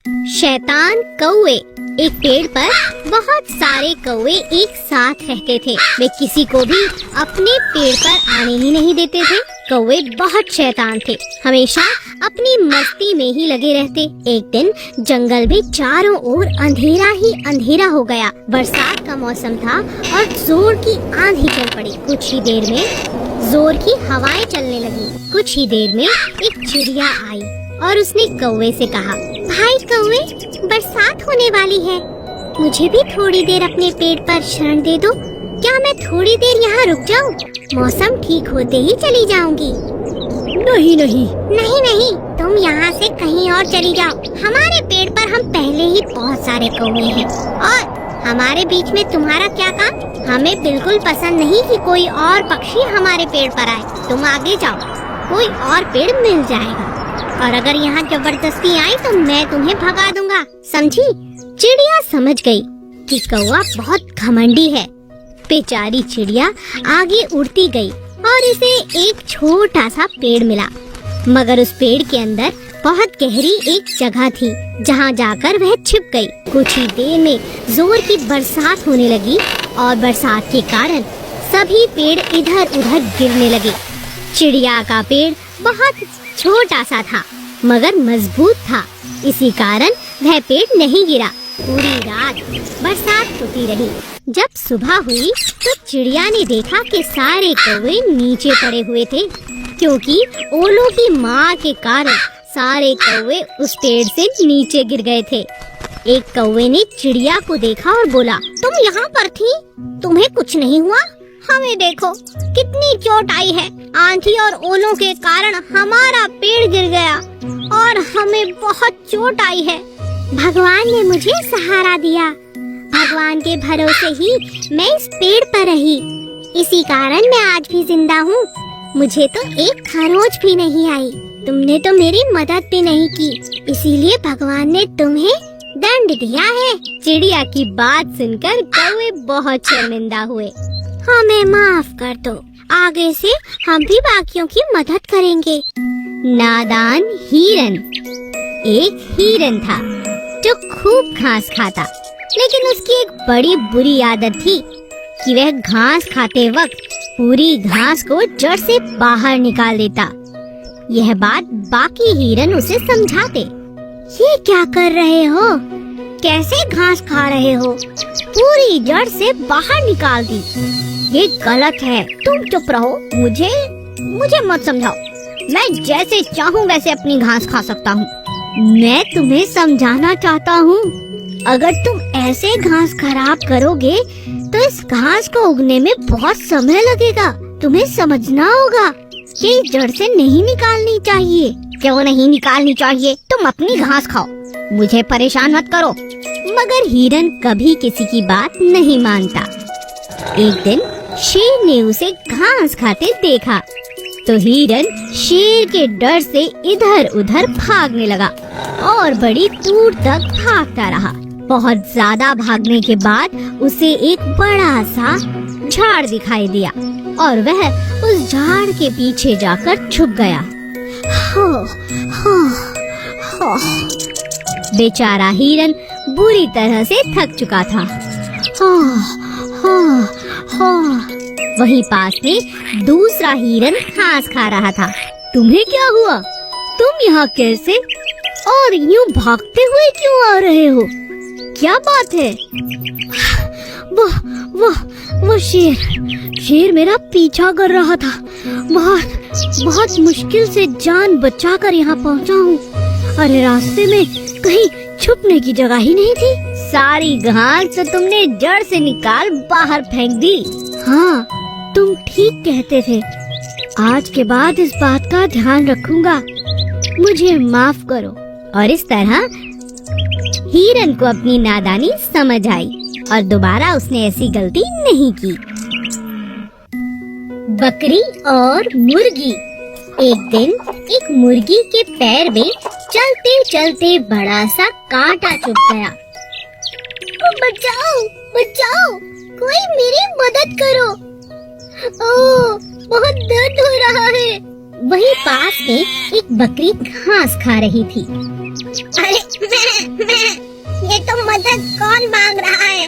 शैतान कौवे। एक पेड़ पर बहुत सारे कौवे एक साथ रहते थे। वे किसी को भी अपने पेड़ पर आने ही नहीं देते थे। कौवे बहुत शैतान थे, हमेशा अपनी मस्ती में ही लगे रहते। एक दिन जंगल में चारों ओर अंधेरा ही अंधेरा हो गया। बरसात का मौसम था और जोर की आंधी चल पड़ी। कुछ ही देर में जोर की हवाएं चलने लगी। कुछ ही देर में एक चिड़िया आई और उसने कौवे से कहा, भाई कौवे, बरसात होने वाली है, मुझे भी थोड़ी देर अपने पेड़ पर शरण दे दो। क्या मैं थोड़ी देर यहाँ रुक जाऊँ? मौसम ठीक होते ही चली जाऊंगी। नहीं नहीं नहीं नहीं, तुम यहाँ से कहीं और चली जाओ। हमारे पेड़ पर हम पहले ही बहुत सारे कौवे हैं और हमारे बीच में तुम्हारा क्या काम? हमें बिल्कुल पसंद नहीं कि कोई और पक्षी हमारे पेड़ पर आए। तुम आगे जाओ, कोई और पेड़ मिल जाएगा, और अगर यहाँ जबरदस्ती आई तो मैं तुम्हें भगा दूंगा, समझी? चिड़िया समझ गई कि कौवा बहुत घमंडी है। बेचारी चिड़िया आगे उड़ती गई और उसे एक छोटा सा पेड़ मिला, मगर उस पेड़ के अंदर बहुत गहरी एक जगह थी जहाँ जाकर वह छिप गई। कुछ ही देर में जोर की बरसात होने लगी और बरसात के कारण सभी पेड़ इधर उधर गिरने लगे। चिड़िया का पेड़ बहुत छोटा सा था मगर मजबूत था, इसी कारण वह पेड़ नहीं गिरा। पूरी रात बरसात होती रही। जब सुबह हुई तो चिड़िया ने देखा कि सारे कौवे नीचे पड़े हुए थे, क्योंकि ओलों की मार के कारण सारे कौवे उस पेड़ से नीचे गिर गए थे। एक कौवे ने चिड़िया को देखा और बोला, तुम यहाँ पर थी, तुम्हें कुछ नहीं हुआ? हमें देखो, कितनी चोट आई है। आंधी और ओलों के कारण हमारा पेड़ गिर गया और हमें बहुत चोट आई है। भगवान ने मुझे सहारा दिया। भगवान के भरोसे ही मैं इस पेड़ पर रही, इसी कारण मैं आज भी जिंदा हूँ। मुझे तो एक खरोंच भी नहीं आई। तुमने तो मेरी मदद भी नहीं की, इसीलिए भगवान ने तुम्हें दंड दिया है। चिड़िया की बात सुनकर कौवे बहुत शर्मिंदा हुए। हमें माफ कर दो, आगे से हम भी बाकियों की मदद करेंगे। नादान हिरन। एक हिरन था जो खूब घास खाता, लेकिन उसकी एक बड़ी बुरी आदत थी कि वह घास खाते वक्त पूरी घास को जड़ से बाहर निकाल देता। यह बात बाकी हिरन उसे समझाते। ये क्या कर रहे हो? कैसे घास खा रहे हो? पूरी जड़ से बाहर निकाल दी, ये गलत है। तुम चुप रहो, मुझे मत समझाओ। मैं जैसे चाहूँ वैसे अपनी घास खा सकता हूँ। मैं तुम्हें समझाना चाहता हूँ, अगर तुम ऐसे घास खराब करोगे तो इस घास को उगने में बहुत समय लगेगा। तुम्हें समझना होगा कि जड़ से नहीं निकालनी चाहिए। क्यों नहीं निकालनी चाहिए? तुम अपनी घास खाओ, मुझे परेशान मत करो। मगर हिरन कभी किसी की बात नहीं मानता। एक दिन शेर ने उसे घास खाते देखा तो हिरन शेर के डर से इधर उधर भागने लगा और बड़ी दूर तक भागता रहा। बहुत ज्यादा भागने के बाद उसे एक बड़ा सा झाड़ दिखाई दिया और वह उस झाड़ के पीछे जाकर छुप गया। बेचारा हिरन बुरी तरह से थक चुका था। वहीं पास में दूसरा हिरन घास खा रहा था। तुम्हें क्या हुआ? तुम यहाँ कैसे और यूं भागते हुए क्यों आ रहे हो? क्या बात है? वो शेर मेरा पीछा कर रहा था। बहुत मुश्किल से जान बचाकर यहाँ पहुँचा हूँ। अरे रास्ते में कहीं छुपने की जगह ही नहीं थी। सारी घास तो तुमने जड़ से निकाल बाहर फेंक दी। हाँ, तुम ठीक कहते थे। आज के बाद इस बात का ध्यान रखूंगा। मुझे माफ करो। और इस तरह हिरन को अपनी नादानी समझ आई और दोबारा उसने ऐसी गलती नहीं की। बकरी और मुर्गी। एक दिन एक मुर्गी के पैर में चलते चलते बड़ा सा कांटा चुभ गया। बचाओ बचाओ, कोई मेरी मदद करो। ओह, बहुत दर्द हो रहा है। वहीं पास में एक बकरी घास खा रही थी। अरे मैं ये तो मदद कौन मांग रहा है?